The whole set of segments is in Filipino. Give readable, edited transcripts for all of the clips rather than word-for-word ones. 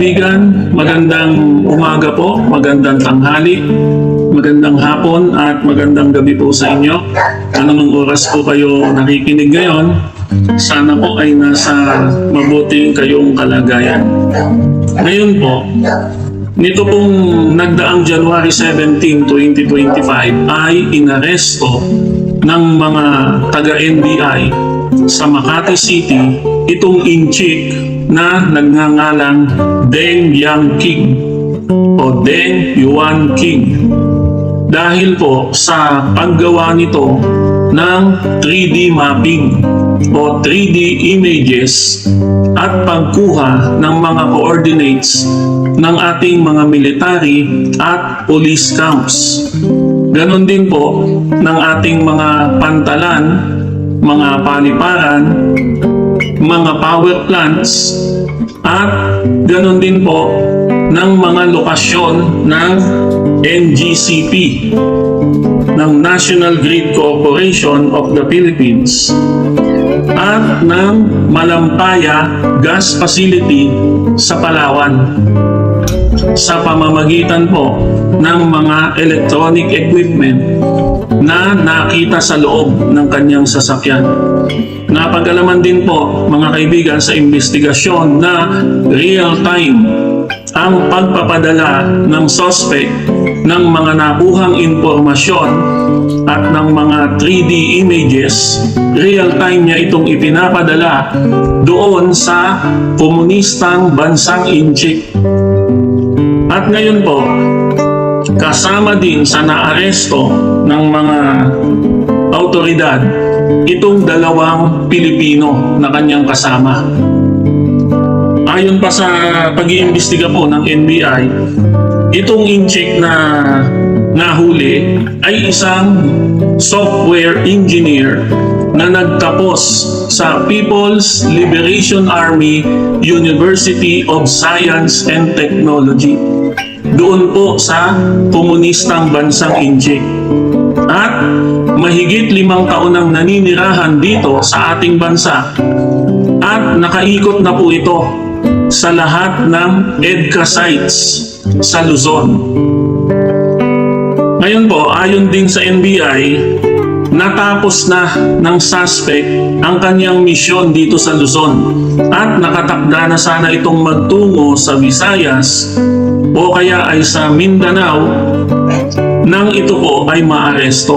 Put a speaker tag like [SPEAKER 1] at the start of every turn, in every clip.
[SPEAKER 1] kaibigan, magandang umaga po, magandang tanghali, magandang hapon at magandang gabi po sa inyo. Anong oras po kayo nakikinig ngayon? Sana po ay nasa mabuting kayong kalagayan. Ngayon po, nito pong nagdaang January 17, 2025 ay inaresto ng mga taga-NBI sa Makati City itong inchik na nagngangalang Deng Yang King o Deng Yuan King dahil po sa paggawa nito ng 3D mapping o 3D images at pagkuha ng mga coordinates ng ating mga military at police camps. Ganon din po ng ating mga pantalan, mga paliparan, mga power plants, at ganon din po ng mga lokasyon ng NGCP, ng National Grid Corporation of the Philippines, at ng Malampaya Gas Facility sa Palawan sa pamamagitan po ng mga electronic equipment na nakita sa loob ng kanyang sasakyan. Napag-alaman din po mga kaibigan sa investigasyon na real-time ang pagpapadala ng suspect ng mga nakuhang impormasyon at ng mga 3D images. Real-time niya itong ipinapadala doon sa komunistang bansang Inchik. At ngayon po, kasama din sa naaresto ng mga autoridad itong dalawang Pilipino na kanyang kasama. Ayon pa sa pag-iimbestiga po ng NBI, itong inchik na nahuli ay isang software engineer na nagtapos sa People's Liberation Army University of Science and Technology doon po sa komunistang bansang Inchik. At mahigit 5 taon nang naninirahan dito sa ating bansa at nakaikot na po ito sa lahat ng EDCA sites sa Luzon. Ngayon po, ayon din sa NBI, natapos na ng suspect ang kanyang misyon dito sa Luzon at nakatakda na sana itong magtungo sa Visayas o kaya ay sa Mindanao nang ito po ay maaresto.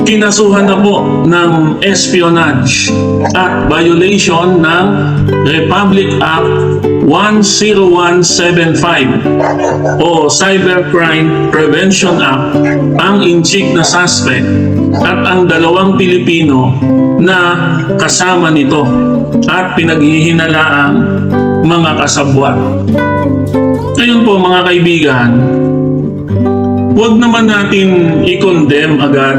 [SPEAKER 1] Kinasuhan na po ng espionage at violation ng Republic Act 10175 o Cybercrime Prevention Act ang inchik na suspect at ang dalawang Pilipino na kasama nito at pinaghihinalaang mga kasabwat. Ngayon po mga kaibigan, huwag naman natin i-condemn agad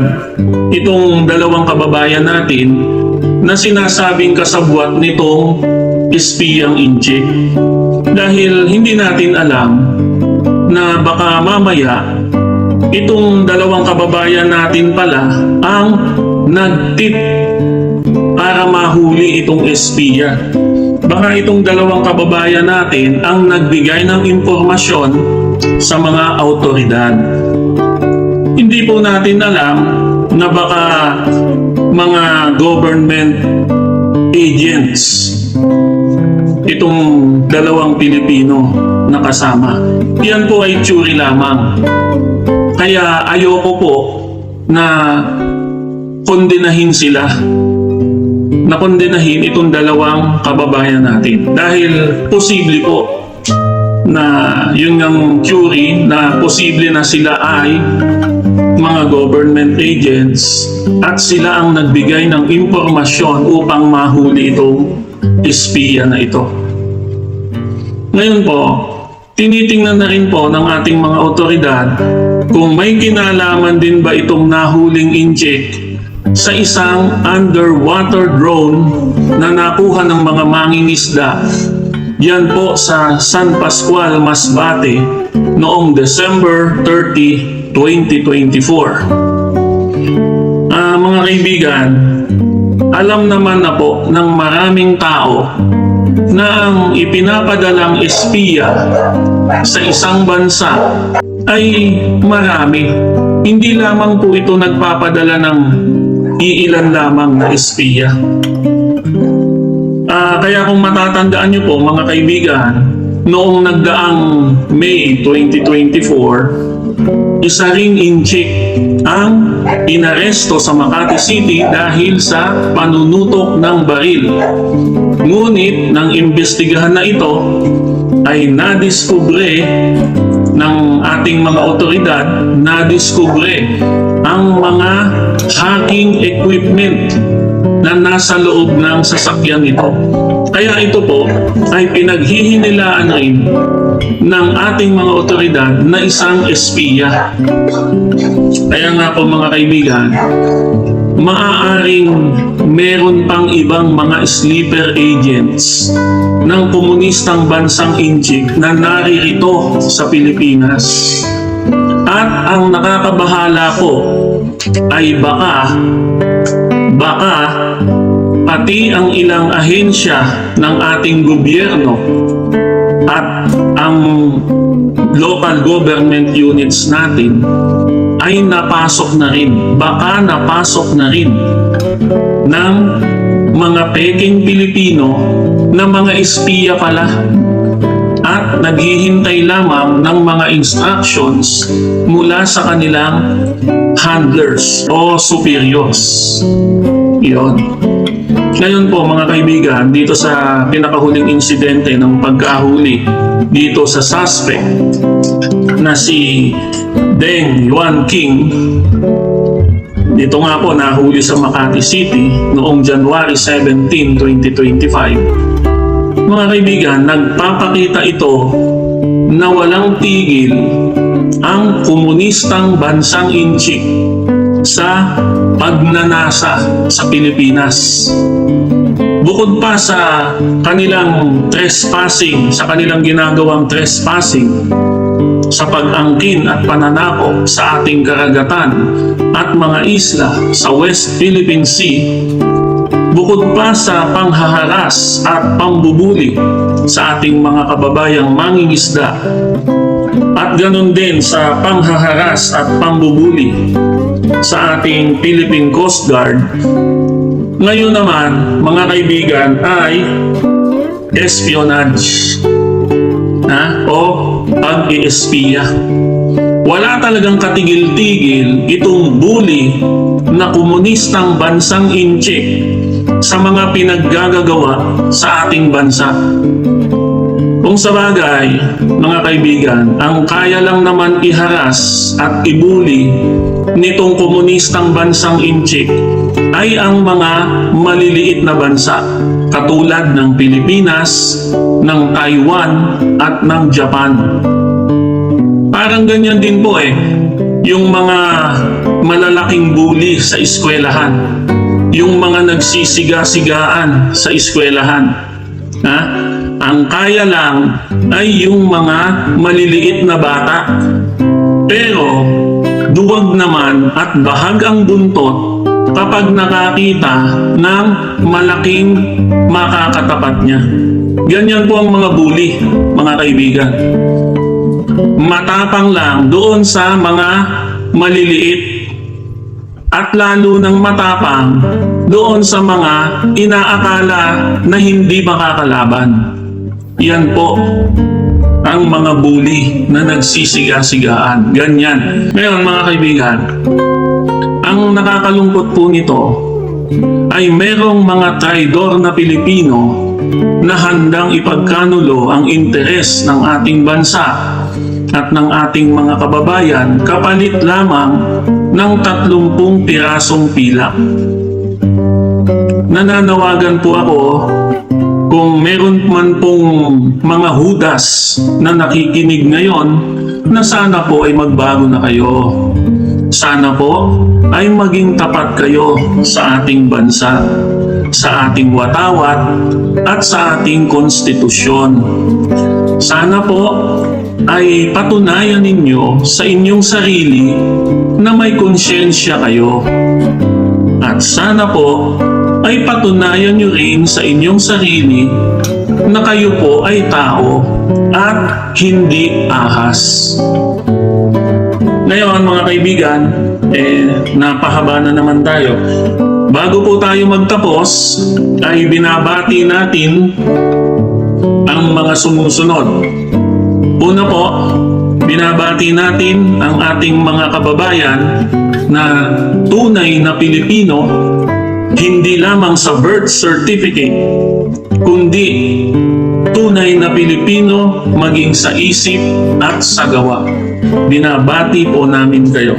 [SPEAKER 1] itong dalawang kababayan natin na sinasabing kasabwat nitong espiyang inchik. Dahil hindi natin alam na baka mamaya itong dalawang kababayan natin pala ang nagtip para mahuli itong espiya. Baka itong dalawang kababayan natin ang nagbigay ng impormasyon sa mga autoridad. Hindi po natin alam na baka mga government agents itong dalawang Pilipino na kasama. Yan po ay tsuri lamang. Kaya ayoko po na kondenahin sila, na kondenahin itong dalawang kababayan natin. Dahil posible po na yun ang theory na posible na sila ay mga government agents at sila ang nagbigay ng impormasyon upang mahuli itong espiya na ito. Ngayon po, tinitingnan na rin po ng ating mga otoridad kung may kinalaman din ba itong nahuling inchik sa isang underwater drone na nakuha ng mga mangingisda yan po sa San Pascual, Masbate noong December 30, 2024. Mga kaibigan, alam naman na po ng maraming tao na ang ipinapadalang espiya sa isang bansa ay marami. Hindi lamang po ito nagpapadala ng iilan lamang na espiya. Kaya kung matatandaan nyo po mga kaibigan, noong nagdaang May 2024, isa ring inchik ang inaresto sa Makati City dahil sa panunutok ng baril. Ngunit nang imbestigahan na ito ay nadiskubre ng ating mga otoridad, nadiskubre ang mga hacking equipment na nasa loob ng sasakyan nito. Kaya ito po ay pinaghihinilaan rin ng ating mga otoridad na isang espiya. Kaya nga po mga kaibigan, maaaring meron pang ibang mga sleeper agents ng komunistang bansang Inchik na naririto sa Pilipinas. At ang nakakabahala po ay baka pati ang ilang ahensya ng ating gobyerno at ang local government units natin ay napasok na rin, baka napasok na rin ng mga peking Pilipino na mga espiya pala at naghihintay lamang ng mga instructions mula sa kanilang handlers o superiors. Iyon. Ngayon po mga kaibigan, dito sa pinakahuling insidente ng pagkahuli dito sa suspect na si Deng Yuan King, dito nga po nahuli sa Makati City noong January 17, 2025. Mga kaibigan, nagpapakita ito na walang tigil ang komunistang bansang Inchik sa pagnanasa sa Pilipinas. Bukod pa sa kanilang trespassing, sa kanilang ginagawang trespassing, sa pag-angkin at pananakop sa ating karagatan at mga isla sa West Philippine Sea, bukod pa sa panghaharas at pambubuli sa ating mga kababayang mangingisda, at ganun din sa panghaharas at pambubuli sa ating Philippine Coast Guard, ngayon naman mga kaibigan ay espionage o pag-i-espiya. Wala talagang katigil-tigil itong bully na komunistang bansang Inchik sa mga pinaggagawa sa ating bansa. Kung sa bagay, mga kaibigan, ang kaya lang naman iharas at ibuli nitong komunistang bansang Inchik ay ang mga maliliit na bansa katulad ng Pilipinas, ng Taiwan at ng Japan. Parang ganyan din po yung mga malalaking bully sa eskwelahan, yung mga nagsisiga-sigaan sa eskwelahan. Ang kaya lang ay yung mga maliliit na bata. Pero duwag naman at bahag ang buntot kapag nakakita ng malaking makakatapat niya. Ganyan po ang mga bully, mga kaibigan. Matapang lang doon sa mga maliliit at lalo ng matapang doon sa mga inaakala na hindi makakalaban. Yan po ang mga bully na nagsisiga-sigaan. Ganyan. Ngayon mga kaibigan, ang nakakalungkot po nito ay merong mga traidor na Pilipino na handang ipagkanulo ang interes ng ating bansa at ng ating mga kababayan kapalit lamang ng 30 pirasong pilak. Nananawagan po ako kung meron man pong mga hudas na nakikinig ngayon na sana po ay magbago na kayo. Sana po ay maging tapat kayo sa ating bansa, sa ating watawat at sa ating konstitusyon. Sana po ay patunayan ninyo sa inyong sarili na may konsyensya kayo. At sana po ay patunayan nyo rin sa inyong sarili na kayo po ay tao at hindi ahas. Ngayon mga kaibigan, napahaba na naman tayo. Bago po tayo magtapos, ay binabati natin ang mga sumusunod. Una po, binabati natin ang ating mga kababayan na tunay na Pilipino, hindi lamang sa birth certificate, kundi tunay na Pilipino maging sa isip at sa gawa. Binabati po namin kayo.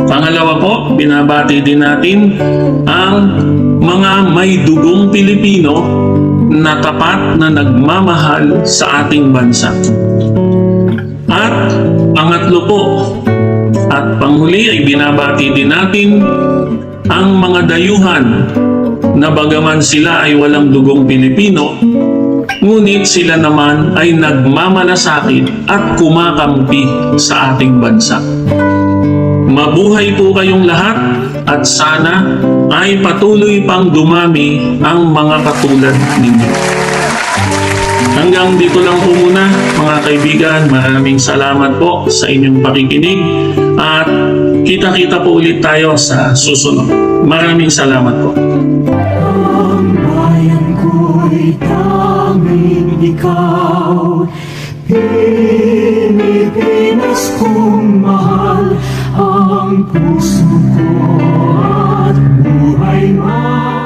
[SPEAKER 1] Pangalawa po, binabati din natin ang mga may dugong Pilipino na tapat na nagmamahal sa ating bansa. At pangatlo po, at panghuli ay binabati din natin ang mga dayuhan na bagaman sila ay walang dugong Pilipino, ngunit sila naman ay nagmamalasakit at kumakampi sa ating bansa. Mabuhay po kayong lahat at sana ay patuloy pang dumami ang mga katulad ninyo. Hanggang dito lang po muna mga kaibigan. Maraming salamat po sa inyong pakikinig at kita-kita po ulit tayo sa susunod. Maraming salamat po.
[SPEAKER 2] Ang bayan ko'y tanging ikaw, Pilipinas kong mahal, ang puso ko at buhay mo.